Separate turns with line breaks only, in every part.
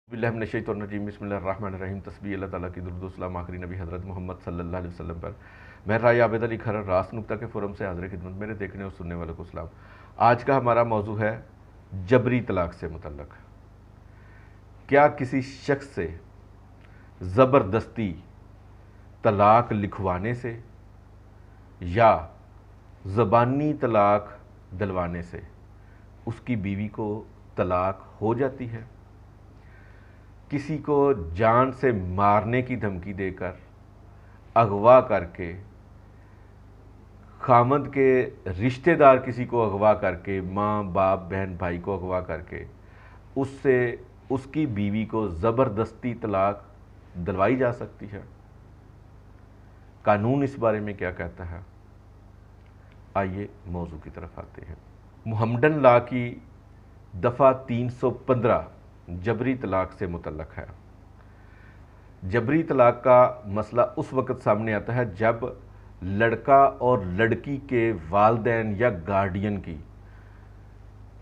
बिस्मिल्लाहिर्रहमानिर्रहीम बिस्मिल्लाहिर्रहमानिर्रहीम तस्बीह अल्लाह ताला की दुरूद व सलाम आखिरी नबी हज़रत मोहम्मद सल्लल्लाहु अलैहि वसल्लम पर। मैं राय आबिद अली खरर रास नुक्ता के फोरम से हाज़िर खिदमत। मेरे देखने और सुनने वालों को सलाम। आज का हमारा मौजू है जबरी तलाक से मुतल्लक। क्या किसी शख्स से ज़बरदस्ती तलाक लिखवाने से या ज़बानी तलाक दिलवाने से उसकी बीवी को तलाक हो जाती है? किसी को जान से मारने की धमकी देकर, अगवा करके, खामद के रिश्तेदार किसी को अगवा करके, माँ बाप बहन भाई को अगवा करके उससे उसकी बीवी को ज़बरदस्ती तलाक दिलवाई जा सकती है? कानून इस बारे में क्या कहता है? आइए मौजू की तरफ आते हैं। मुहम्मदन लॉ की दफ़ा 315 जबरी तलाक से मुतल्लक है। जबरी तलाक का मसला उस वक़्त सामने आता है जब लड़का और लड़की के वालिदैन या गार्डियन की,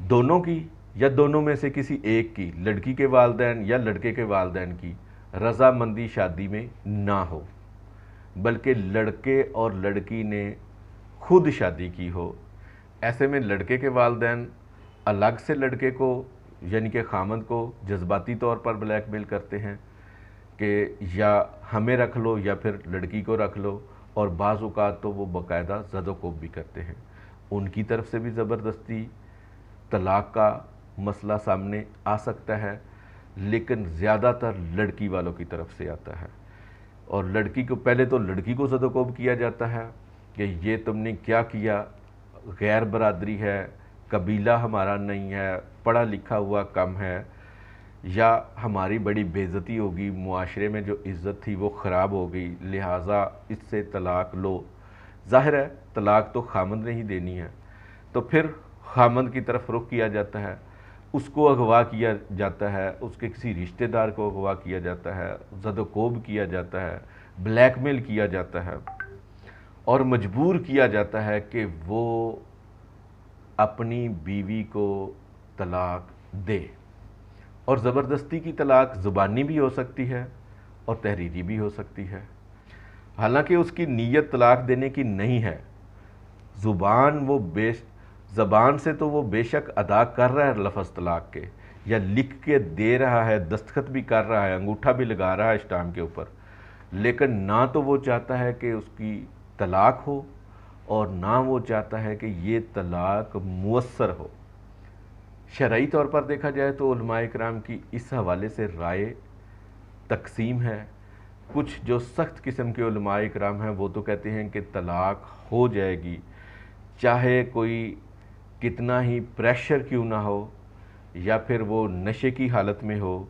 दोनों की या दोनों में से किसी एक की, लड़की के वालिदैन या लड़के के वालिदैन की रज़ामंदी शादी में ना हो, बल्कि लड़के और लड़की ने खुद शादी की हो। ऐसे में लड़के के वालिदैन अलग से लड़के को यानी कि खामद को जज्बाती तौर पर ब्लैकमेल करते हैं कि या हमें रख लो या फिर लड़की को रख लो, और बाज़ औक़ात तो वो बाकायदा ज़द-ओ-कोब भी करते हैं। उनकी तरफ से भी ज़बरदस्ती तलाक का मसला सामने आ सकता है, लेकिन ज़्यादातर लड़की वालों की तरफ से आता है। और लड़की को पहले तो लड़की को ज़द-ओ-कोब किया जाता है कि ये तुमने क्या किया, गैर बरादरी है, कबीला हमारा नहीं है, पढ़ा लिखा हुआ कम है, या हमारी बड़ी बेइज्जती होगी, मुआशरे में जो इज़्ज़त थी वो ख़राब हो गई, लिहाजा इससे तलाक लो। ज़ाहिर है तलाक तो खामद ने ही देनी है, तो फिर खामद की तरफ रुख किया जाता है, उसको अगवा किया जाता है, उसके किसी रिश्तेदार को अगवा किया जाता है, ज़द-ओ-कोब किया जाता है, ब्लैकमेल किया जाता है और मजबूर किया जाता है कि वो अपनी बीवी को तलाक दे। और ज़बरदस्ती की तलाक ज़ुबानी भी हो सकती है और तहरीरी भी हो सकती है। हालांकि उसकी नीयत तलाक देने की नहीं है, ज़बान से तो वो बेशक अदा कर रहा है लफ्ज़ तलाक के, या लिख के दे रहा है, दस्तखत भी कर रहा है, अंगूठा भी लगा रहा है स्टाम्प के ऊपर, लेकिन ना तो वो चाहता है कि उसकी तलाक हो और ना वो चाहता है कि ये तलाक मुयस्सर हो। शरई तौर पर देखा जाए तो उलमाए किराम की इस हवाले से राय तकसीम है। कुछ जो सख्त किस्म के उलमाए किराम हैं वो तो कहते हैं कि तलाक हो जाएगी, चाहे कोई कितना ही प्रेशर क्यों ना हो या फिर वो नशे की हालत में हो।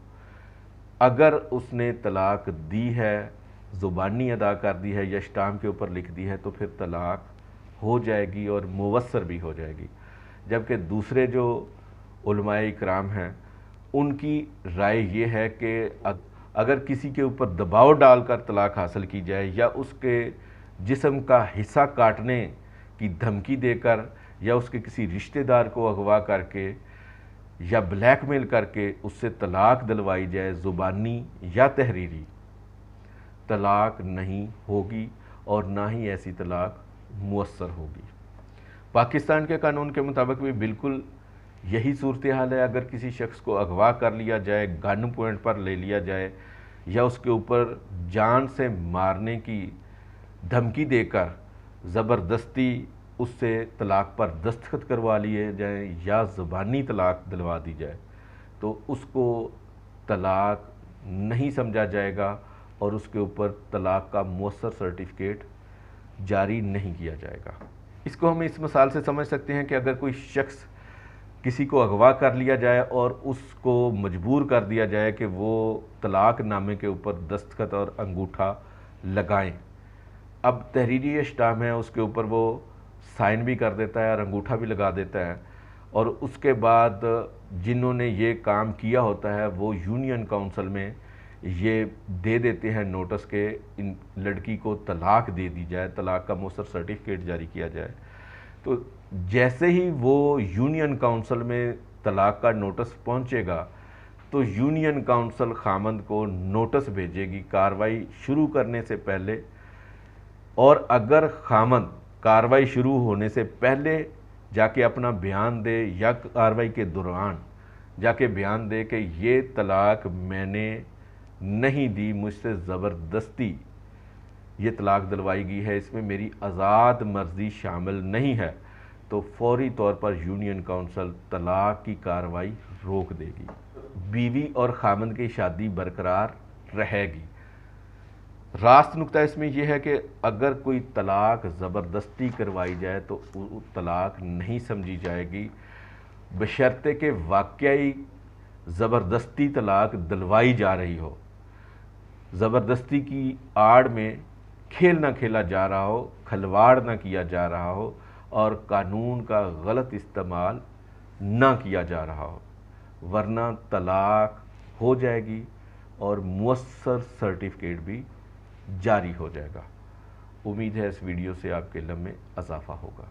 अगर उसने तलाक दी है, ज़ुबानी अदा कर दी है या स्टाम्प के ऊपर लिख दी है, तो फिर तलाक हो जाएगी और मुवस्सर भी हो जाएगी। जबकि दूसरे जो उलमाए इकराम हैं उनकी राय ये है कि अगर किसी के ऊपर दबाव डालकर तलाक हासिल की जाए या उसके जिस्म का हिस्सा काटने की धमकी देकर या उसके किसी रिश्तेदार को अगवा करके या ब्लैकमेल करके उससे तलाक दिलवाई जाए, ज़ुबानी या तहरीरी, तलाक नहीं होगी और ना ही ऐसी तलाक मुयस्सर होगी। पाकिस्तान के कानून के मुताबिक भी बिल्कुल यही सूरत हाल है। अगर किसी शख्स को अगवा कर लिया जाए, गन पॉइंट पर ले लिया जाए या उसके ऊपर जान से मारने की धमकी देकर ज़बरदस्ती उससे तलाक पर दस्तखत करवा लिए जाए या ज़बानी तलाक दिलवा दी जाए, तो उसको तलाक नहीं समझा जाएगा और उसके ऊपर तलाक का मुयस्सर सर्टिफिकेट जारी नहीं किया जाएगा। इसको हम इस मिसाल से समझ सकते हैं कि अगर कोई शख्स किसी को अगवा कर लिया जाए और उसको मजबूर कर दिया जाए कि वो तलाक नामे के ऊपर दस्तखत और अंगूठा लगाएं। अब तहरीरी स्टाम्प है, उसके ऊपर वो साइन भी कर देता है और अंगूठा भी लगा देता है, और उसके बाद जिन्होंने ये काम किया होता है वो यूनियन काउंसिल में ये दे देते हैं नोटिस के इन लड़की को तलाक दे दी जाए, तलाक का मुयस्सर सर्टिफिकेट जारी किया जाए। तो जैसे ही वो यूनियन काउंसिल में तलाक का नोटिस पहुंचेगा تو یونین کونسل خامند کو نوٹس بھیجے گی کارروائی شروع کرنے سے پہلے، اور اگر خامند کارروائی شروع ہونے سے پہلے جا کے اپنا بیان دے یا کارروائی کے دوران جا کے بیان دے کہ یہ طلاق میں نے نہیں دی، مجھ سے زبردستی یہ طلاق دلوائی گئی ہے، اس میں میری آزاد مرضی شامل نہیں ہے، تو فوری طور پر یونین کونسل طلاق کی کارروائی روک دے گی، بیوی اور خامند کی شادی برقرار رہے گی۔ راست نکتہ اس میں یہ ہے کہ اگر کوئی طلاق زبردستی کروائی جائے تو وہ طلاق نہیں سمجھی جائے گی، بشرطے کہ واقعی زبردستی طلاق دلوائی جا رہی ہو، زبردستی کی آڑ میں کھیل نہ کھیلا جا رہا ہو، کھلواڑ نہ کیا جا رہا ہو، اور قانون کا غلط استعمال نہ کیا جا رہا ہو، ورنہ طلاق ہو جائے گی اور مؤثر سرٹیفکیٹ بھی جاری ہو جائے گا۔ امید ہے اس ویڈیو سے آپ کے علم میں اضافہ ہوگا۔